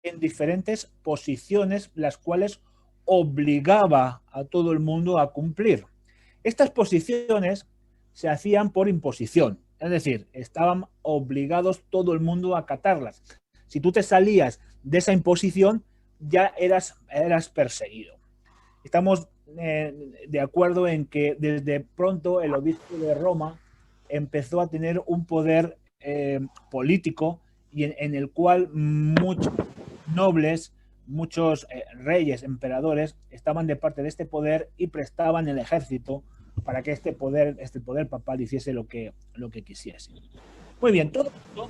en diferentes posiciones, las cuales obligaba a todo el mundo a cumplir. Estas posiciones se hacían por imposición, es decir, estaban obligados todo el mundo a acatarlas. Si tú te salías de esa imposición, ya eras perseguido. Estamos de acuerdo en que desde pronto el obispo de Roma empezó a tener un poder político y en el cual muchos nobles, muchos reyes, emperadores, estaban de parte de este poder y prestaban el ejército para que este poder papal hiciese lo que quisiese. Muy bien, todo esto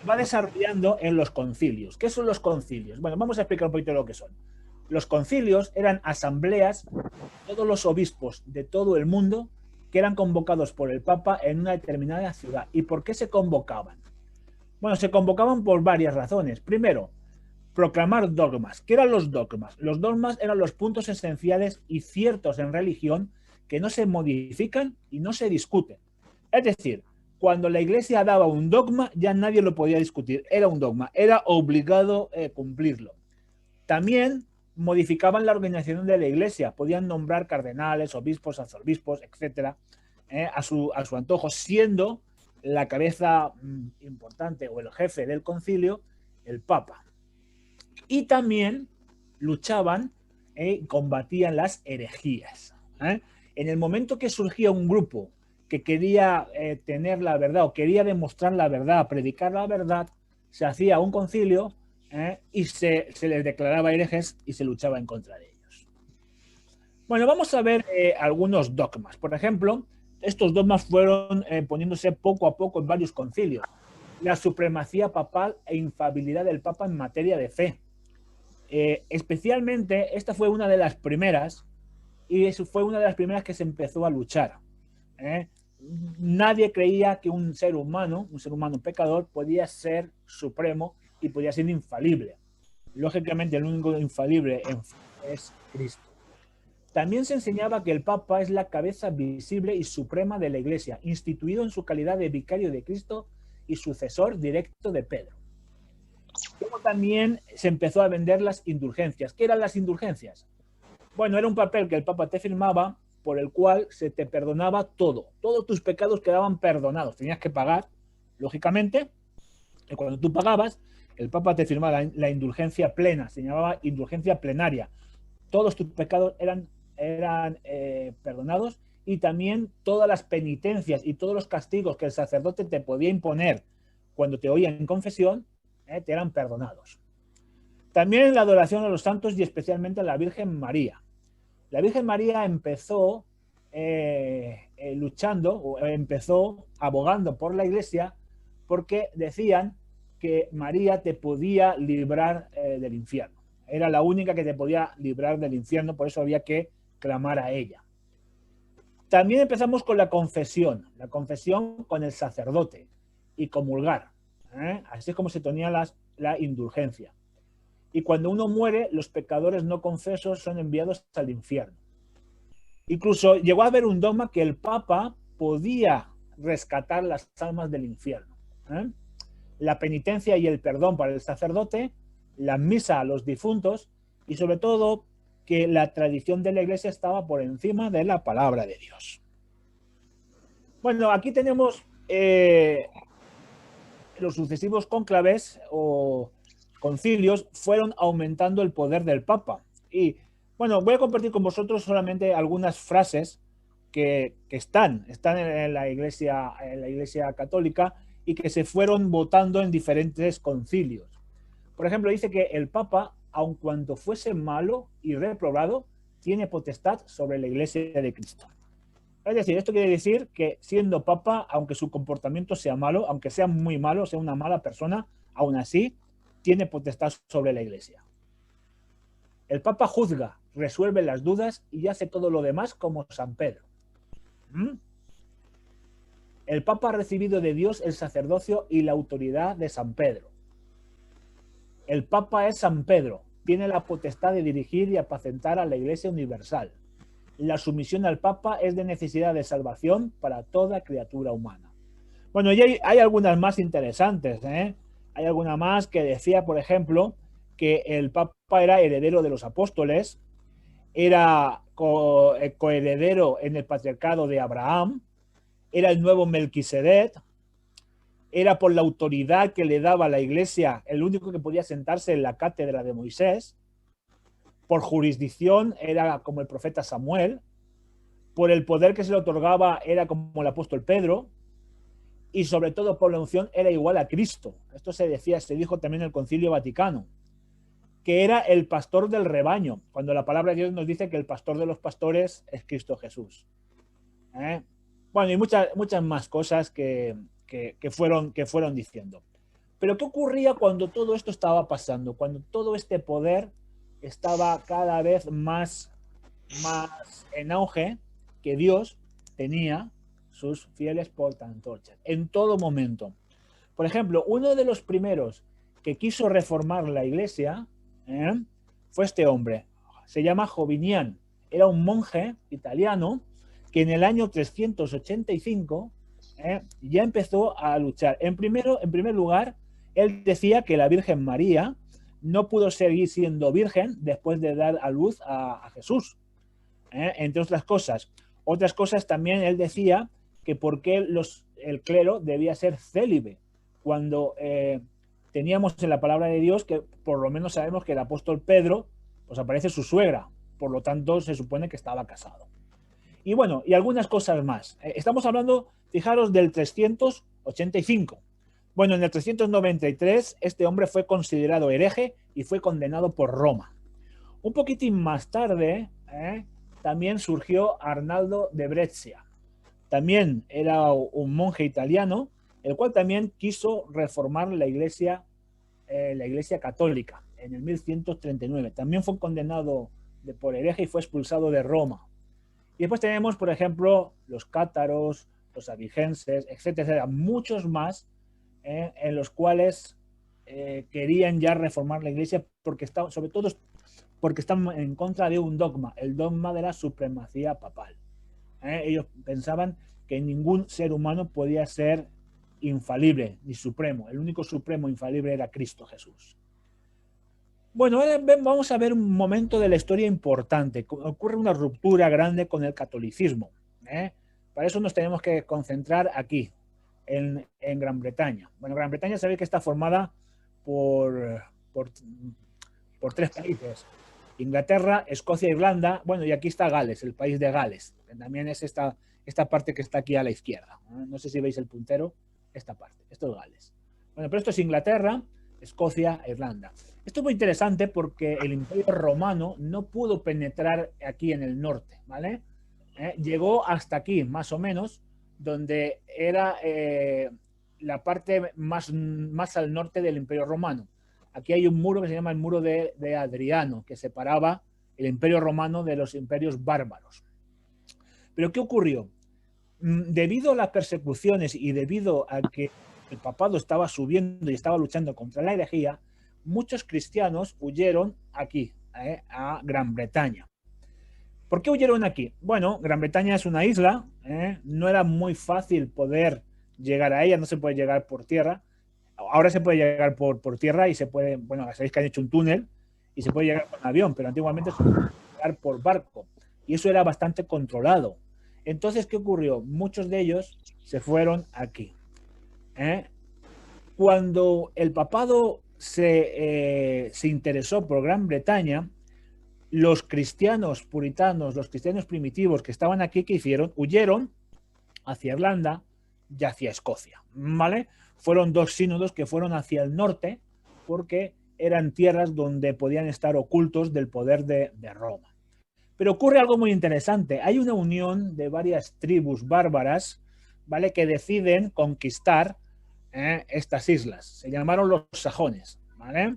va desarrollando en los concilios. ¿Qué son los concilios? Bueno, vamos a explicar un poquito lo que son. Los concilios eran asambleas de todos los obispos de todo el mundo que eran convocados por el Papa en una determinada ciudad. ¿Y por qué se convocaban? Bueno, se convocaban por varias razones. Primero, proclamar dogmas. ¿Qué eran los dogmas? Los dogmas eran los puntos esenciales y ciertos en religión que no se modifican y no se discuten. Es decir, cuando la Iglesia daba un dogma, ya nadie lo podía discutir. Era un dogma, era obligado cumplirlo. También modificaban la organización de la Iglesia. Podían nombrar cardenales, obispos, arzobispos, etcétera, a su antojo, siendo la cabeza importante o el jefe del concilio el Papa. Y también luchaban y combatían las herejías. En el momento que surgía un grupo que quería tener la verdad o quería demostrar la verdad, predicar la verdad, se hacía un concilio y se les declaraba herejes y se luchaba en contra de ellos. Bueno, vamos a ver algunos dogmas. Por ejemplo, estos dogmas fueron poniéndose poco a poco en varios concilios. La supremacía papal e infalibilidad del Papa en materia de fe. Especialmente, esta fue una de las primeras y eso fue una de las primeras que se empezó a luchar. Nadie creía que un ser humano pecador, podía ser supremo y podía ser infalible. Lógicamente, el único infalible es Cristo. También se enseñaba que el Papa es la cabeza visible y suprema de la Iglesia, instituido en su calidad de vicario de Cristo y sucesor directo de Pedro. Luego también se empezó a vender las indulgencias. ¿Qué eran las indulgencias? Bueno, era un papel que el Papa te firmaba por el cual se te perdonaba todo. Todos tus pecados quedaban perdonados. Tenías que pagar, lógicamente, y cuando tú pagabas, el Papa te firmaba la indulgencia plena, se llamaba indulgencia plenaria. Todos tus pecados eran perdonados y también todas las penitencias y todos los castigos que el sacerdote te podía imponer cuando te oía en confesión, te eran perdonados. También en la adoración a los santos y especialmente a la Virgen María. La Virgen María empezó luchando o empezó abogando por la Iglesia porque decían que María te podía librar del infierno. Era la única que te podía librar del infierno, por eso había que clamar a ella. También empezamos con la confesión con el sacerdote y comulgar. Así es como se tenía la indulgencia. Y cuando uno muere, los pecadores no confesos son enviados al infierno. Incluso llegó a haber un dogma que el Papa podía rescatar las almas del infierno. La penitencia y el perdón para el sacerdote, la misa a los difuntos y sobre todo que la tradición de la Iglesia estaba por encima de la palabra de Dios. Bueno, aquí tenemos los sucesivos cónclaves o concilios fueron aumentando el poder del Papa. Y bueno, voy a compartir con vosotros solamente algunas frases que están en la Iglesia católica y que se fueron votando en diferentes concilios. Por ejemplo, dice que el Papa, aun cuando fuese malo y reprobado, tiene potestad sobre la Iglesia de Cristo. Es decir, esto quiere decir que siendo Papa, aunque su comportamiento sea malo, aunque sea muy malo, sea una mala persona, aún así tiene potestad sobre la Iglesia. El Papa juzga, resuelve las dudas y hace todo lo demás como San Pedro. El Papa ha recibido de Dios el sacerdocio y la autoridad de San Pedro. El Papa es San Pedro, tiene la potestad de dirigir y apacentar a la Iglesia universal. La sumisión al Papa es de necesidad de salvación para toda criatura humana. Bueno, y hay algunas más interesantes. Hay alguna más que decía, por ejemplo, que el Papa era heredero de los apóstoles, era coheredero en el patriarcado de Abraham, era el nuevo Melquisedec, era por la autoridad que le daba la Iglesia el único que podía sentarse en la cátedra de Moisés, por jurisdicción era como el profeta Samuel, por el poder que se le otorgaba era como el apóstol Pedro, y sobre todo por la unción era igual a Cristo. Esto se dijo también en el Concilio Vaticano, que era el pastor del rebaño, cuando la palabra de Dios nos dice que el pastor de los pastores es Cristo Jesús. Bueno, y muchas más cosas que fueron diciendo. Pero ¿qué ocurría cuando todo esto estaba pasando? Cuando todo este poder estaba cada vez más en auge, que Dios tenía sus fieles portaantorchas en todo momento. Por ejemplo, uno de los primeros que quiso reformar la iglesia fue este hombre. Se llama Jovinian. Era un monje italiano que en el año 385 ya empezó a luchar. En primer lugar, él decía que la Virgen María no pudo seguir siendo virgen después de dar a luz a Jesús, entre otras cosas. Otras cosas también él decía que por qué el clero debía ser célibe, cuando teníamos en la palabra de Dios que por lo menos sabemos que el apóstol Pedro, pues aparece su suegra, por lo tanto se supone que estaba casado. Y bueno, y algunas cosas más. Estamos hablando, fijaros, del 385. Bueno, en el 393 este hombre fue considerado hereje y fue condenado por Roma. Un poquitín más tarde también surgió Arnaldo de Brescia. También era un monje italiano, el cual también quiso reformar la iglesia católica en el 1139. También fue condenado por hereje y fue expulsado de Roma. Y después tenemos, por ejemplo, los cátaros, los abigenses, etcétera, muchos más en los cuales querían ya reformar la iglesia sobre todo porque están en contra de un dogma, el dogma de la supremacía papal. Ellos pensaban que ningún ser humano podía ser infalible ni supremo. El único supremo infalible era Cristo Jesús. Bueno, ahora vamos a ver un momento de la historia importante. Ocurre una ruptura grande con el catolicismo. Para eso nos tenemos que concentrar aquí, en Gran Bretaña. Bueno, Gran Bretaña sabéis que está formada por tres países: Inglaterra, Escocia, Irlanda. Bueno, y aquí está Gales, el país de Gales, que también es esta parte que está aquí a la izquierda. No sé si veis el puntero, esta parte. Esto es Gales. Bueno, pero esto es Inglaterra, Escocia e Irlanda. Esto es muy interesante porque el Imperio Romano no pudo penetrar aquí en el norte, ¿vale? Llegó hasta aquí, más o menos, donde era la parte más al norte del Imperio Romano. Aquí hay un muro que se llama el muro de Adriano, que separaba el Imperio Romano de los imperios bárbaros. Pero ¿qué ocurrió? Debido a las persecuciones y debido a que el papado estaba subiendo y estaba luchando contra la herejía, muchos cristianos huyeron aquí, a Gran Bretaña. ¿Por qué huyeron aquí? Bueno, Gran Bretaña es una isla, no era muy fácil poder llegar a ella, no se puede llegar por tierra. Ahora se puede llegar por tierra y se puede, bueno, sabéis que han hecho un túnel y se puede llegar con avión, pero antiguamente se podía llegar por barco y eso era bastante controlado. Entonces, ¿qué ocurrió? Muchos de ellos se fueron aquí. Cuando el papado se interesó por Gran Bretaña, los cristianos puritanos, los cristianos primitivos que estaban aquí, ¿qué hicieron? Huyeron hacia Irlanda y hacia Escocia, ¿vale? Fueron dos sínodos que fueron hacia el norte porque eran tierras donde podían estar ocultos del poder de Roma. Pero ocurre algo muy interesante. Hay una unión de varias tribus bárbaras, ¿vale?, que deciden conquistar estas islas. Se llamaron los sajones, ¿vale?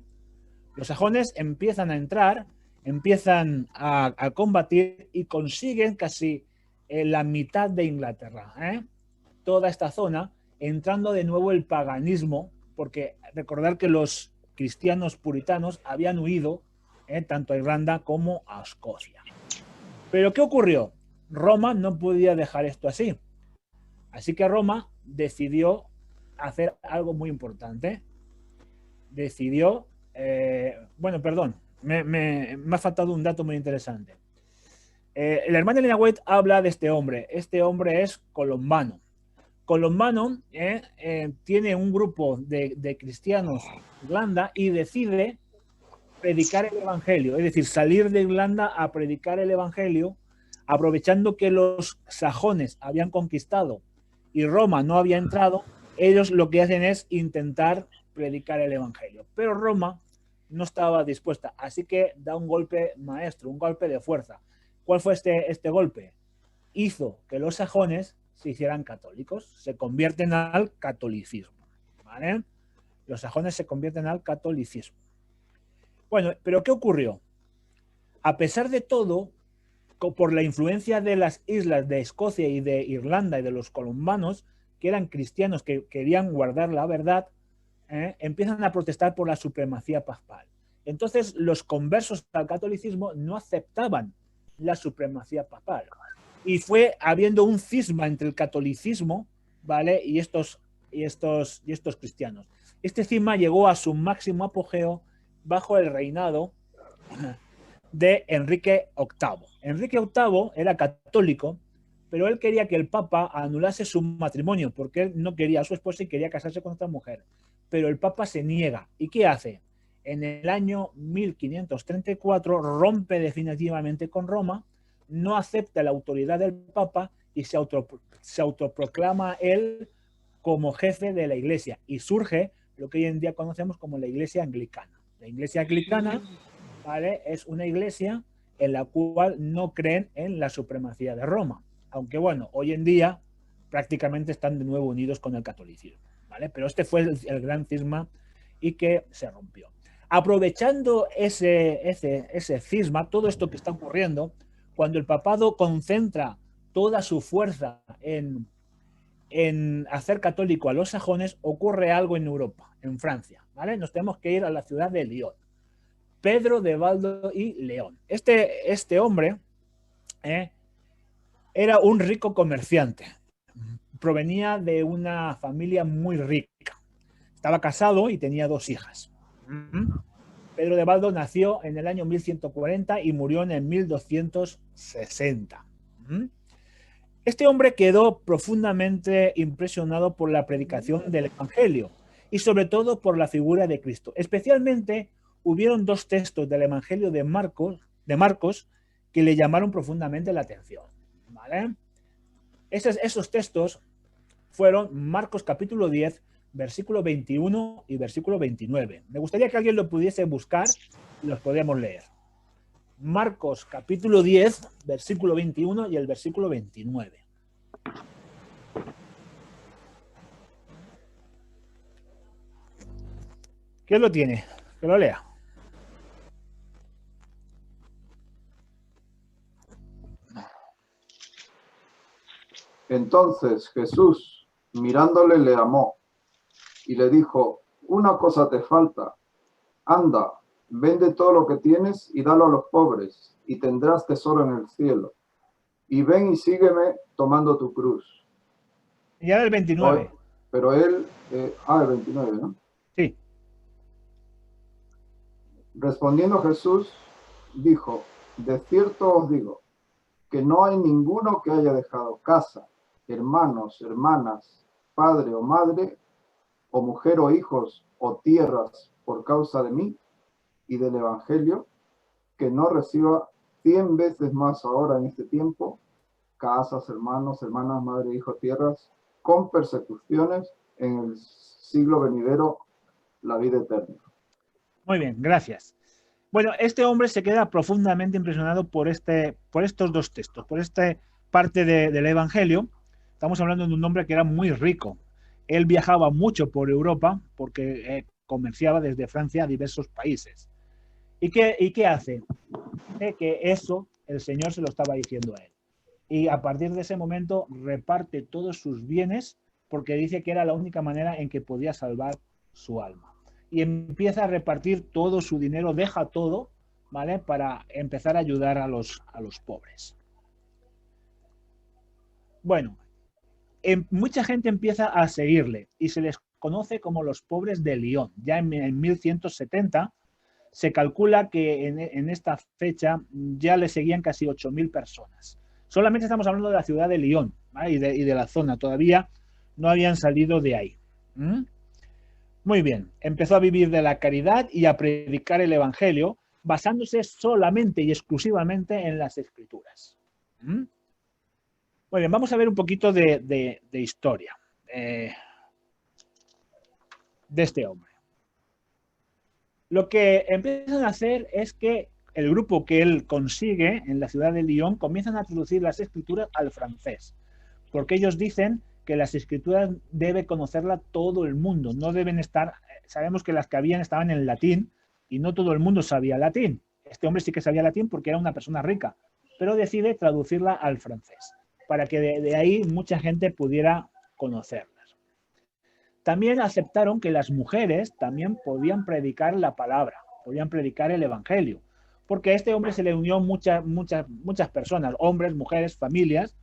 Los sajones empiezan a entrar, empiezan a combatir y consiguen casi la mitad de Inglaterra, toda esta zona, entrando de nuevo el paganismo, porque recordar que los cristianos puritanos habían huido tanto a Irlanda como a Escocia. Pero ¿qué ocurrió? Roma no podía dejar esto así. Así que Roma decidió hacer algo muy importante. Decidió bueno, perdón, me ha faltado un dato muy interesante. El hermano Elena White habla de este hombre. Este hombre es colombano. Colombano tiene un grupo de cristianos en Irlanda y decide predicar el evangelio, es decir, salir de Irlanda a predicar el evangelio, aprovechando que los sajones habían conquistado y Roma no había entrado. Ellos lo que hacen es intentar predicar el evangelio, pero Roma no estaba dispuesta, así que da un golpe maestro, un golpe de fuerza. ¿Cuál fue este golpe? Hizo que los sajones se hicieran católicos, se convierten al catolicismo, ¿vale? Los sajones se convierten al catolicismo. Bueno, pero ¿qué ocurrió? A pesar de todo, por la influencia de las islas de Escocia y de Irlanda y de los colombanos, que eran cristianos que querían guardar la verdad, empiezan a protestar por la supremacía papal. Entonces, los conversos al catolicismo no aceptaban la supremacía papal. Y fue habiendo un cisma entre el catolicismo, ¿vale? y estos cristianos. Este cisma llegó a su máximo apogeo bajo el reinado de Enrique VIII. Enrique VIII era católico, pero él quería que el Papa anulase su matrimonio, porque él no quería a su esposa y quería casarse con otra mujer. Pero el Papa se niega. ¿Y qué hace? En el año 1534 rompe definitivamente con Roma, no acepta la autoridad del Papa y se autoproclama él como jefe de la Iglesia. Y surge lo que hoy en día conocemos como la Iglesia Anglicana. La Iglesia Anglicana, ¿vale?, es una iglesia en la cual no creen en la supremacía de Roma. Aunque bueno, hoy en día prácticamente están de nuevo unidos con el catolicismo, ¿vale? Pero este fue el gran cisma y que se rompió. Aprovechando ese cisma, todo esto que está ocurriendo, cuando el papado concentra toda su fuerza en hacer católico a los sajones, ocurre algo en Europa, en Francia, ¿vale? Nos tenemos que ir a la ciudad de Lyon. Pedro de Baldo y León. Este hombre era un rico comerciante. Provenía de una familia muy rica. Estaba casado y tenía 2 hijas. Pedro de Baldo nació en el año 1140 y murió en el 1260. Este hombre quedó profundamente impresionado por la predicación del Evangelio y sobre todo por la figura de Cristo. Especialmente hubieron 2 textos del Evangelio de Marcos que le llamaron profundamente la atención, ¿vale? Esos textos fueron Marcos capítulo 10, versículo 21 y versículo 29. Me gustaría que alguien lo pudiese buscar y los podemos leer. Marcos capítulo 10, versículo 21 y el versículo 29. ¿Quién lo tiene? Que lo lea. Entonces Jesús, mirándole, le amó y le dijo: una cosa te falta, anda, vende todo lo que tienes y dalo a los pobres, y tendrás tesoro en el cielo. Y ven y sígueme tomando tu cruz. Y ahora el 29. Pero él, el 29, ¿no? Sí. Respondiendo Jesús, dijo: de cierto os digo, que no hay ninguno que haya dejado casa, hermanos, hermanas, padre o madre, o mujer o hijos, o tierras por causa de mí y del Evangelio, que no reciba 100 veces más ahora en este tiempo, casas, hermanos, hermanas, madre, hijos, tierras, con persecuciones en el siglo venidero, la vida eterna. Muy bien, gracias. Bueno, este hombre se queda profundamente impresionado por estos 2 textos, por esta parte del Evangelio. Estamos hablando de un hombre que era muy rico. Él viajaba mucho por Europa porque comerciaba desde Francia a diversos países. ¿Y qué hace? Que eso el Señor se lo estaba diciendo a él. Y a partir de ese momento reparte todos sus bienes porque dice que era la única manera en que podía salvar su alma. Y empieza a repartir todo su dinero, deja todo, ¿vale?, para empezar a ayudar a los pobres. Bueno, mucha gente empieza a seguirle y se les conoce como los pobres de Lyon. Ya en 1170, se calcula que en esta fecha ya le seguían casi 8.000 personas. Solamente estamos hablando de la ciudad de Lyon, ¿vale? y de la zona, todavía no habían salido de ahí. Muy bien, empezó a vivir de la caridad y a predicar el Evangelio, basándose solamente y exclusivamente en las Escrituras. Muy bien, vamos a ver un poquito de historia de este hombre. Lo que empiezan a hacer es que el grupo que él consigue en la ciudad de Lyon comienzan a traducir las Escrituras al francés, porque ellos dicen que las Escrituras debe conocerla todo el mundo, no deben estar, sabemos que las que habían estaban en latín y no todo el mundo sabía latín. Este hombre sí que sabía latín porque era una persona rica, pero decide traducirla al francés, para que de ahí mucha gente pudiera conocerlas. También aceptaron que las mujeres también podían predicar la palabra, podían predicar el Evangelio, porque a este hombre se le unió muchas personas, hombres, mujeres, familias,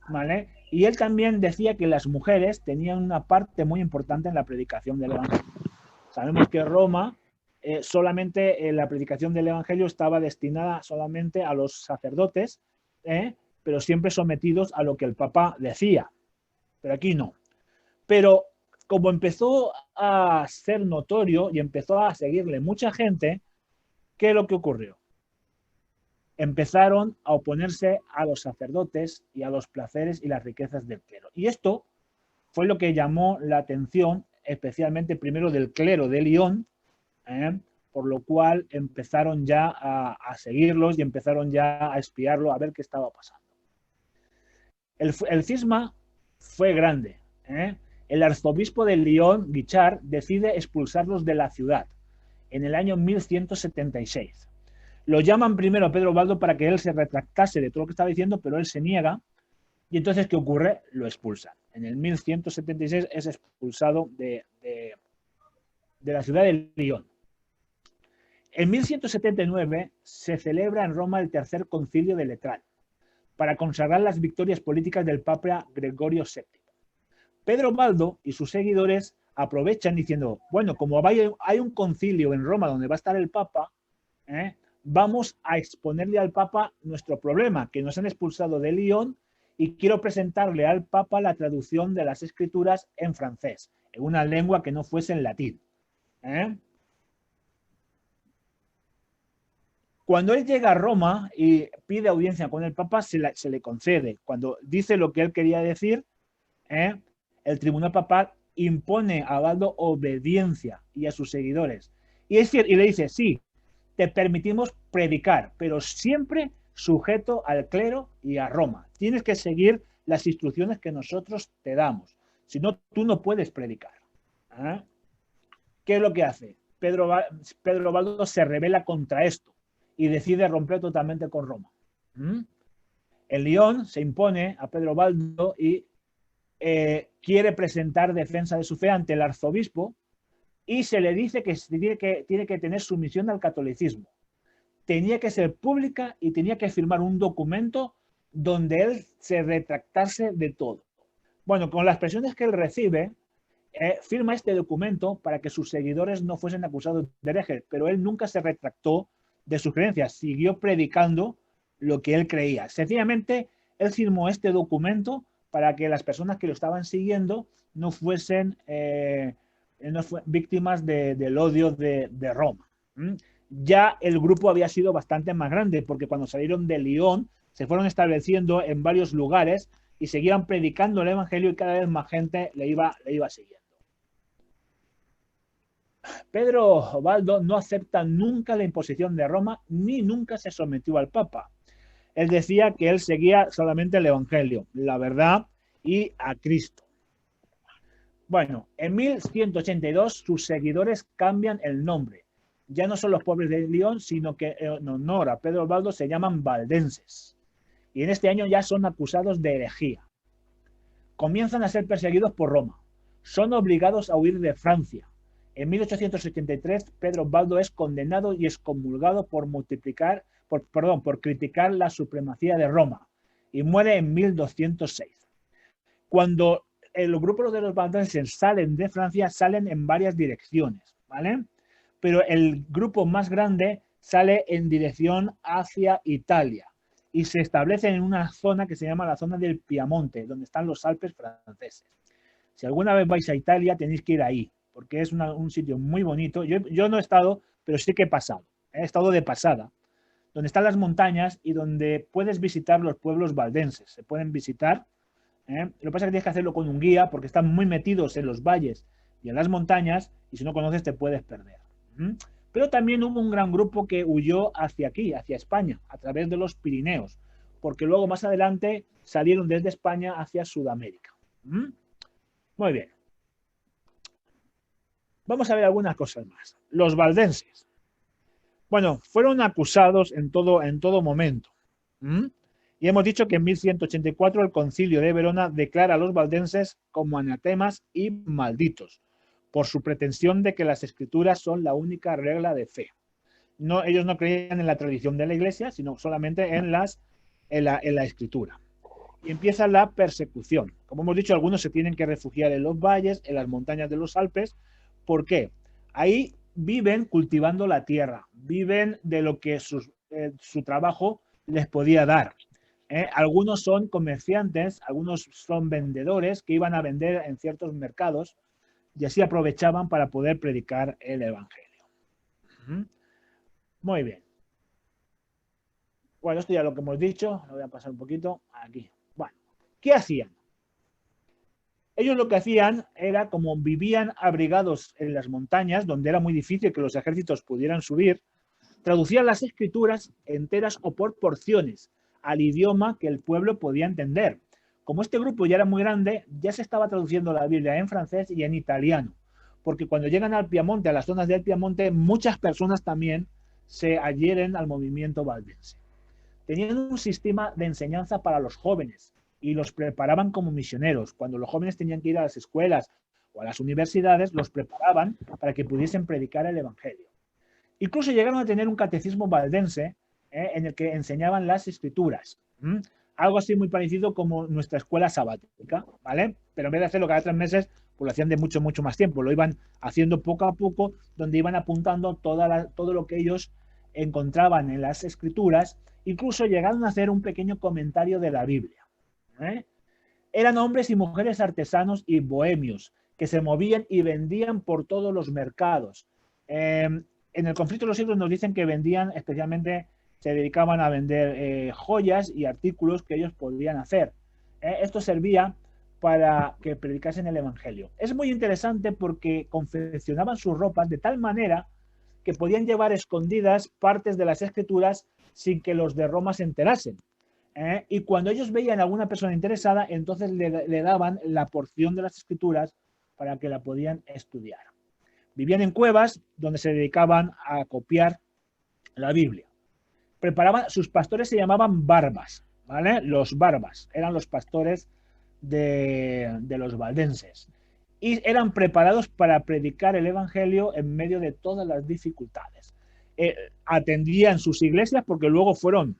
¿vale? Y él también decía que las mujeres tenían una parte muy importante en la predicación del Evangelio. Sabemos que Roma, solamente la predicación del Evangelio estaba destinada solamente a los sacerdotes, pero siempre sometidos a lo que el Papa decía. Pero aquí no. Pero como empezó a ser notorio y empezó a seguirle mucha gente, ¿qué es lo que ocurrió? Empezaron a oponerse a los sacerdotes y a los placeres y las riquezas del clero. Y esto fue lo que llamó la atención, especialmente primero del clero de Lyon, por lo cual empezaron ya a seguirlos y empezaron ya a espiarlo, a ver qué estaba pasando. El cisma fue grande. El arzobispo de Lyon, Guichard, decide expulsarlos de la ciudad en el año 1176. Lo llaman primero a Pedro Baldo para que él se retractase de todo lo que estaba diciendo, pero él se niega. Y entonces, ¿qué ocurre? Lo expulsan. En el 1176 es expulsado de la ciudad de Lyon. En 1179 se celebra en Roma el tercer concilio de Letrán para consagrar las victorias políticas del Papa Gregorio VII. Pedro Baldo y sus seguidores aprovechan diciendo, bueno, como hay un concilio en Roma donde va a estar el Papa, vamos a exponerle al Papa nuestro problema, que nos han expulsado de Lyon y quiero presentarle al Papa la traducción de las Escrituras en francés, en una lengua que no fuese en latín. Cuando él llega a Roma y pide audiencia con el Papa, se le concede. Cuando dice lo que él quería decir, el tribunal papal impone a Baldo obediencia y a sus seguidores. Y le dice, sí, te permitimos predicar, pero siempre sujeto al clero y a Roma. Tienes que seguir las instrucciones que nosotros te damos. Si no, tú no puedes predicar. ¿Qué es lo que hace? Pedro Baldo se rebela contra esto y decide romper totalmente con Roma. En Lyon se impone a Pedro Baldo y quiere presentar defensa de su fe ante el arzobispo y se le dice que tiene que tener sumisión al catolicismo. Tenía que ser pública y tenía que firmar un documento donde él se retractase de todo. Bueno, con las presiones que él recibe, firma este documento para que sus seguidores no fuesen acusados de hereje, pero él nunca se retractó de sus creencias, siguió predicando lo que él creía. Sencillamente, él firmó este documento para que las personas que lo estaban siguiendo no fuesen víctimas del odio de Roma. Ya el grupo había sido bastante más grande, porque cuando salieron de Lyon se fueron estableciendo en varios lugares y seguían predicando el Evangelio y cada vez más gente le iba siguiendo. Pedro Baldo no acepta nunca la imposición de Roma ni nunca se sometió al Papa. Él decía que él seguía solamente el Evangelio, la verdad y a Cristo. Bueno, en 1182 sus seguidores cambian el nombre. Ya no son los pobres de Lyon, sino que en honor a Pedro Baldo se llaman valdenses. Y en este año ya son acusados de herejía. Comienzan a ser perseguidos por Roma. Son obligados a huir de Francia. En 1883, Pedro Baldo es condenado y excomulgado por criticar la supremacía de Roma y muere en 1206. Cuando el grupo de los valdenses salen de Francia, salen en varias direcciones, ¿vale? pero el grupo más grande sale en dirección hacia Italia y se establece en una zona que se llama la zona del Piamonte, donde están los Alpes franceses. Si alguna vez vais a Italia, tenéis que ir ahí, porque es un sitio muy bonito. Yo no he estado, pero sí que he pasado. He estado de pasada, donde están las montañas y donde puedes visitar los pueblos valdenses. Se pueden visitar. Lo que pasa es que tienes que hacerlo con un guía, porque están muy metidos en los valles y en las montañas, y si no conoces te puedes perder. Pero también hubo un gran grupo que huyó hacia aquí, hacia España, a través de los Pirineos, porque luego más adelante salieron desde España hacia Sudamérica. Muy bien. Vamos a ver algunas cosas más. Los valdenses. Bueno, fueron acusados en todo momento. Y hemos dicho que en 1184 el Concilio de Verona declara a los valdenses como anatemas y malditos, por su pretensión de que las escrituras son la única regla de fe. No, ellos no creían en la tradición de la Iglesia, sino solamente en la escritura. Y empieza la persecución. Como hemos dicho, algunos se tienen que refugiar en los valles, en las montañas de los Alpes. ¿Por qué? Ahí viven cultivando la tierra, viven de lo que su trabajo les podía dar. Algunos son comerciantes, algunos son vendedores que iban a vender en ciertos mercados y así aprovechaban para poder predicar el Evangelio. Muy bien. Bueno, esto ya lo que hemos dicho, lo voy a pasar un poquito aquí. Bueno, ¿qué hacían? Ellos lo que hacían era, como vivían abrigados en las montañas, donde era muy difícil que los ejércitos pudieran subir, traducían las escrituras enteras o por porciones al idioma que el pueblo podía entender. Como este grupo ya era muy grande, ya se estaba traduciendo la Biblia en francés y en italiano, porque cuando llegan al Piamonte, a las zonas del Piamonte, muchas personas también se adhieren al movimiento valdense. Tenían un sistema de enseñanza para los jóvenes y los preparaban como misioneros. Cuando los jóvenes tenían que ir a las escuelas o a las universidades, los preparaban para que pudiesen predicar el Evangelio. Incluso llegaron a tener un catecismo valdense en el que enseñaban las escrituras. Algo así muy parecido como nuestra escuela sabática, ¿vale? Pero en vez de hacerlo cada 3 meses, pues lo hacían de mucho más tiempo. Lo iban haciendo poco a poco, donde iban apuntando todo lo que ellos encontraban en las escrituras. Incluso llegaron a hacer un pequeño comentario de la Biblia. Eran hombres y mujeres artesanos y bohemios que se movían y vendían por todos los mercados. En el conflicto de los siglos nos dicen que vendían, especialmente se dedicaban a vender joyas y artículos que ellos podían hacer. Esto servía para que predicasen el Evangelio. Es muy interesante porque confeccionaban sus ropas de tal manera que podían llevar escondidas partes de las escrituras sin que los de Roma se enterasen. Y cuando ellos veían a alguna persona interesada, entonces le daban la porción de las escrituras para que la podían estudiar. Vivían en cuevas donde se dedicaban a copiar la Biblia. Sus pastores se llamaban barbas, ¿vale? Los barbas eran los pastores de los valdenses y eran preparados para predicar el Evangelio en medio de todas las dificultades. Atendían sus iglesias, porque luego fueron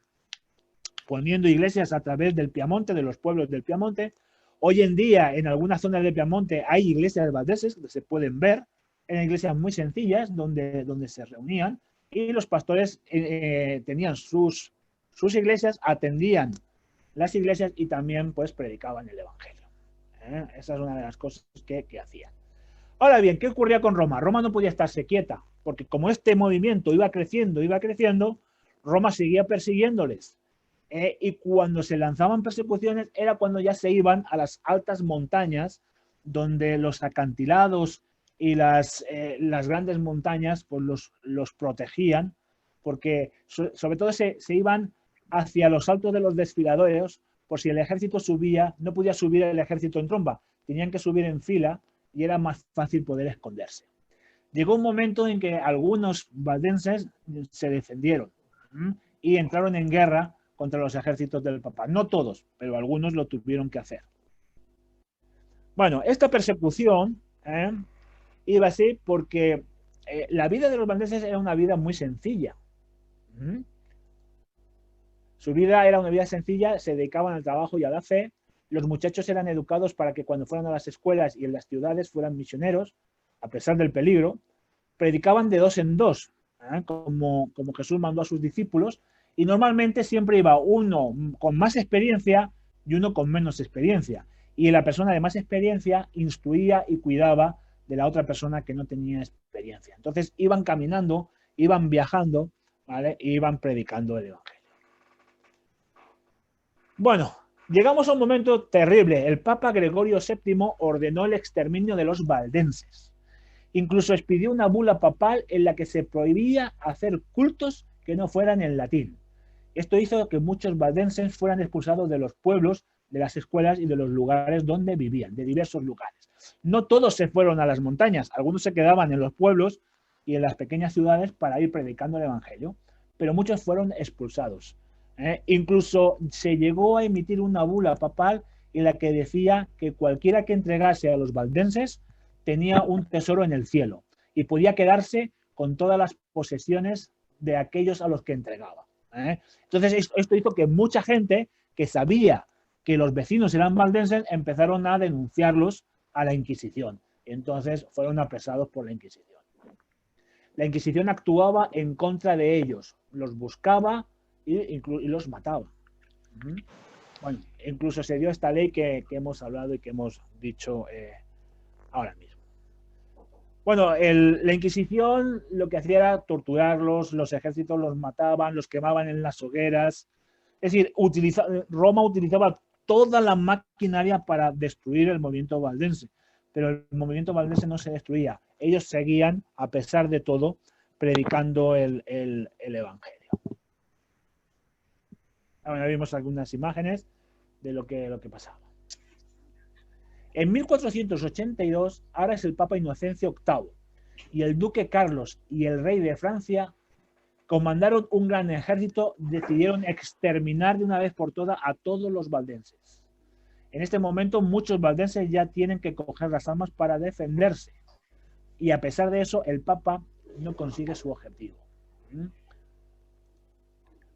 poniendo iglesias a través del Piamonte, de los pueblos del Piamonte. Hoy en día, en algunas zonas del Piamonte hay iglesias valdenses que se pueden ver, eran iglesias muy sencillas donde se reunían y los pastores tenían sus iglesias, atendían las iglesias y también pues predicaban el Evangelio. Esa es una de las cosas que hacían. Ahora bien, ¿qué ocurría con Roma? Roma no podía estarse quieta, porque como este movimiento iba creciendo, Roma seguía persiguiéndoles. Y cuando se lanzaban persecuciones era cuando ya se iban a las altas montañas, donde los acantilados y las grandes montañas pues los protegían, porque sobre todo se iban hacia los altos de los desfiladeros, por si el ejército subía, no podía subir el ejército en tromba, tenían que subir en fila y era más fácil poder esconderse. Llegó un momento en que algunos valdenses se defendieron y entraron en guerra contra los ejércitos del Papa. No todos, pero algunos lo tuvieron que hacer. Bueno, esta persecución iba así porque la vida de los valdenses era una vida muy sencilla. Su vida era una vida sencilla, se dedicaban al trabajo y a la fe. Los muchachos eran educados para que cuando fueran a las escuelas y en las ciudades fueran misioneros, a pesar del peligro. predicaban de dos en dos, como Jesús mandó a sus discípulos, y normalmente siempre iba uno con más experiencia y uno con menos experiencia. Y la persona de más experiencia instruía y cuidaba de la otra persona que no tenía experiencia. Entonces iban caminando, iban viajando, ¿vale? E iban predicando el Evangelio. Bueno, llegamos a un momento terrible. El Papa Gregorio VII ordenó el exterminio de los valdenses. Incluso expidió una bula papal en la que se prohibía hacer cultos que no fueran en latín. Esto hizo que muchos valdenses fueran expulsados de los pueblos, de las escuelas y de los lugares donde vivían, de diversos lugares. No todos se fueron a las montañas, algunos se quedaban en los pueblos y en las pequeñas ciudades para ir predicando el Evangelio, pero muchos fueron expulsados. Incluso se llegó a emitir una bula papal en la que decía que cualquiera que entregase a los valdenses tenía un tesoro en el cielo y podía quedarse con todas las posesiones de aquellos a los que entregaba. Entonces esto hizo que mucha gente que sabía que los vecinos eran valdenses empezaron a denunciarlos a la Inquisición. Entonces fueron apresados por la Inquisición. La Inquisición actuaba en contra de ellos, los buscaba y los mataba. Bueno, incluso se dio esta ley que hemos hablado y que hemos dicho ahora mismo. Bueno, la Inquisición lo que hacía era torturarlos, los ejércitos los mataban, los quemaban en las hogueras. Es decir, Roma utilizaba toda la maquinaria para destruir el movimiento valdense, pero el movimiento valdense no se destruía. Ellos seguían, a pesar de todo, predicando el Evangelio. Ahora vimos algunas imágenes de lo que pasaba. En 1482, ahora es el Papa Inocencio VIII, y el duque Carlos y el rey de Francia comandaron un gran ejército, decidieron exterminar de una vez por todas a todos los valdenses. En este momento muchos valdenses ya tienen que coger las armas para defenderse, y a pesar de eso el Papa no consigue su objetivo.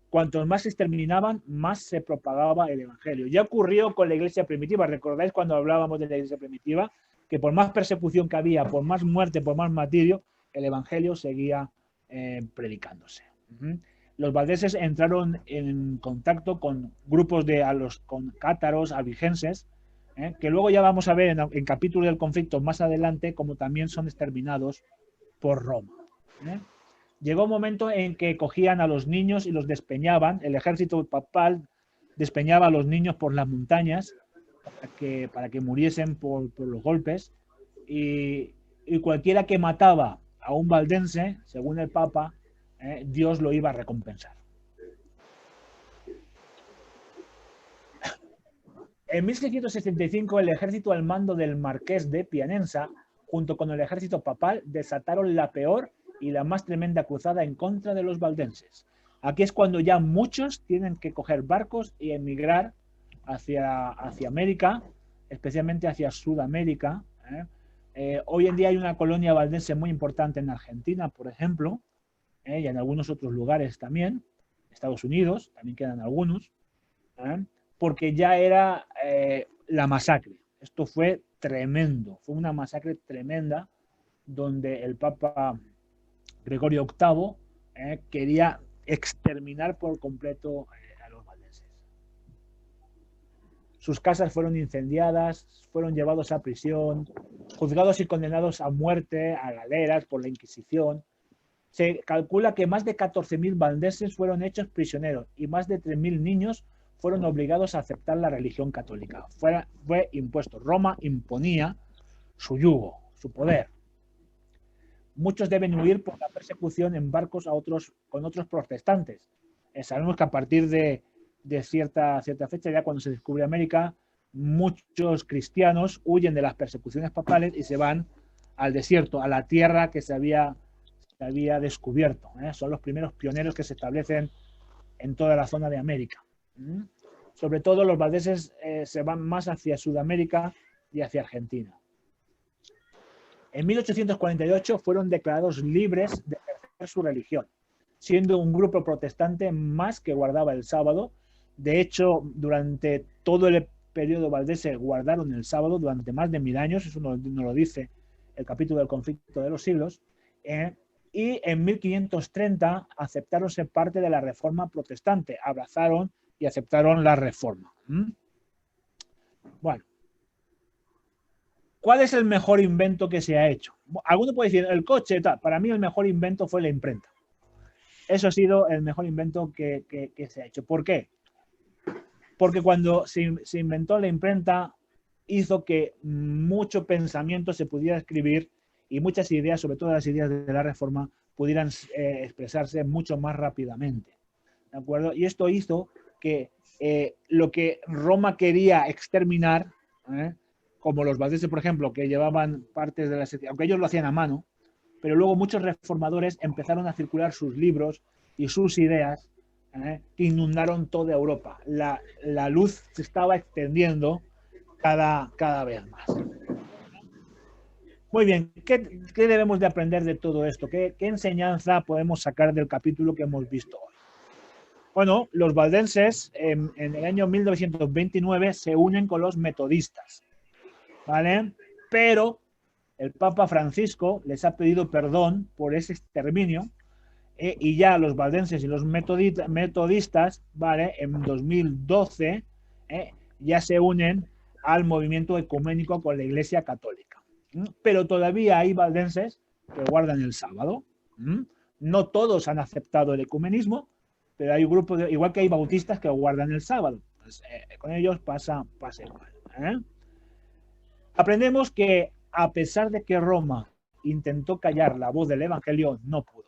Cuantos más se exterminaban, más se propagaba el Evangelio. Ya ocurrió con la iglesia primitiva. ¿Recordáis cuando hablábamos de la iglesia primitiva? Que por más persecución que había, por más muerte, por más martirio, el Evangelio seguía predicándose. Los valdenses entraron en contacto con grupos con cátaros, albigenses, que luego ya vamos a ver en capítulos del conflicto más adelante, como también son exterminados por Roma. Llegó un momento en que cogían a los niños y los despeñaban. El ejército papal despeñaba a los niños por las montañas para que muriesen por los golpes. Y cualquiera que mataba a un valdense, según el Papa, Dios lo iba a recompensar. En 1665, el ejército al mando del marqués de Pianenza, junto con el ejército papal, desataron la peor y la más tremenda cruzada en contra de los valdenses. Aquí es cuando ya muchos tienen que coger barcos y emigrar hacia América, especialmente hacia Sudamérica. Hoy en día hay una colonia valdense muy importante en Argentina, por ejemplo, y en algunos otros lugares también, Estados Unidos, también quedan algunos, porque ya era la masacre. Esto fue tremendo, fue una masacre tremenda donde el Papa Gregorio VIII quería exterminar por completo a los valdenses. Sus casas fueron incendiadas, fueron llevados a prisión, juzgados y condenados a muerte, a galeras por la Inquisición. Se calcula que más de 14.000 valdenses fueron hechos prisioneros y más de 3.000 niños fueron obligados a aceptar la religión católica. Fue impuesto. Roma imponía su yugo, su poder. Muchos deben huir por la persecución en barcos con otros protestantes. Sabemos que a partir de cierta fecha, ya cuando se descubre América, muchos cristianos huyen de las persecuciones papales y se van al desierto, a la tierra que se había descubierto. Son los primeros pioneros que se establecen en toda la zona de América. Sobre todo los valdenses se van más hacia Sudamérica y hacia Argentina. En 1848 fueron declarados libres de ejercer su religión, siendo un grupo protestante más que guardaba el sábado. De hecho, durante todo el periodo valdense guardaron el sábado durante más de 1000 años, eso nos lo dice el capítulo del conflicto de los siglos, Y en 1530 aceptaron ser parte de la Reforma protestante, abrazaron y aceptaron la Reforma. Bueno, ¿cuál es el mejor invento que se ha hecho? Alguno puede decir, el coche, tal. Para mí el mejor invento fue la imprenta. Eso ha sido el mejor invento que se ha hecho. ¿Por qué? Porque cuando se inventó la imprenta, hizo que mucho pensamiento se pudiera escribir y muchas ideas, sobre todo las ideas de la Reforma, pudieran expresarse mucho más rápidamente. ¿De acuerdo? Y esto hizo que lo que Roma quería exterminar, como los valdenses, por ejemplo, que llevaban partes de las... aunque ellos lo hacían a mano, pero luego muchos reformadores empezaron a circular sus libros y sus ideas que inundaron toda Europa. La luz se estaba extendiendo cada vez más. Muy bien, ¿qué debemos de aprender de todo esto? ¿Qué enseñanza podemos sacar del capítulo que hemos visto hoy? Bueno, los valdenses en el año 1929 se unen con los metodistas, ¿vale? Pero el Papa Francisco les ha pedido perdón por ese exterminio y ya los valdenses y los metodistas, ¿vale? En 2012 ya se unen al movimiento ecuménico con la Iglesia Católica. Pero todavía hay valdenses que guardan el sábado. No todos han aceptado el ecumenismo, pero hay grupos, igual que hay bautistas que guardan el sábado. Pues, con ellos pasa igual. Aprendemos que a pesar de que Roma intentó callar la voz del Evangelio, no pudo.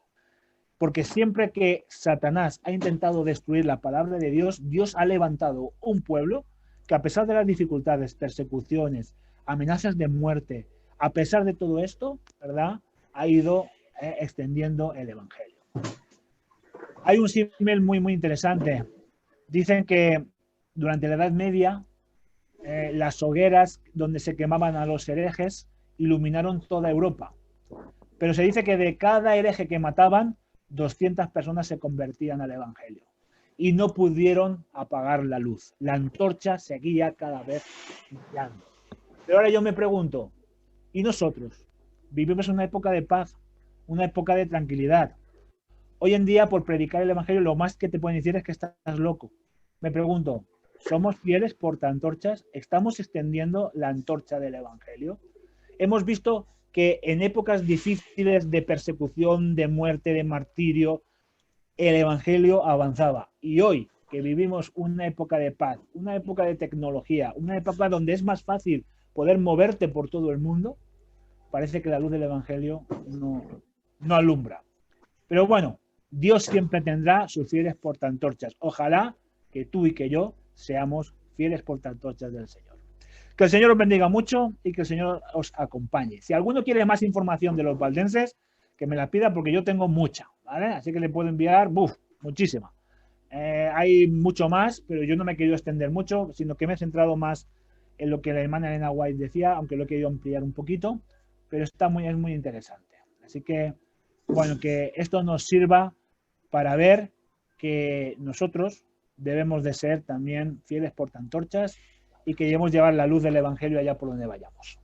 Porque siempre que Satanás ha intentado destruir la palabra de Dios, Dios ha levantado un pueblo que a pesar de las dificultades, persecuciones, amenazas de muerte, a pesar de todo esto, ¿verdad?, ha ido extendiendo el Evangelio. Hay un símil muy, muy interesante. Dicen que durante la Edad Media, las hogueras donde se quemaban a los herejes iluminaron toda Europa. Pero se dice que de cada hereje que mataban, 200 personas se convertían al Evangelio. Y no pudieron apagar la luz. La antorcha seguía cada vez brillando. Pero ahora yo me pregunto, ¿y nosotros? Vivimos una época de paz, una época de tranquilidad. Hoy en día, por predicar el Evangelio, lo más que te pueden decir es que estás loco. Me pregunto, ¿somos fieles portaantorchas? ¿Estamos extendiendo la antorcha del Evangelio? Hemos visto que en épocas difíciles de persecución, de muerte, de martirio, el Evangelio avanzaba. Y hoy, que vivimos una época de paz, una época de tecnología, una época donde es más fácil poder moverte por todo el mundo, parece que la luz del Evangelio no alumbra. Pero bueno, Dios siempre tendrá sus fieles portaantorchas. Ojalá que tú y que yo seamos fieles portaantorchas del Señor. Que el Señor os bendiga mucho y que el Señor os acompañe. Si alguno quiere más información de los valdenses, que me la pida porque yo tengo mucha, ¿vale? Así que le puedo enviar, muchísima. Hay mucho más, pero yo no me he querido extender mucho, sino que me he centrado más en lo que la hermana Elena White decía, aunque lo he querido ampliar un poquito, pero es muy interesante. Así que, bueno, que esto nos sirva para ver que nosotros debemos de ser también fieles portaantorchas y que debemos llevar la luz del Evangelio allá por donde vayamos.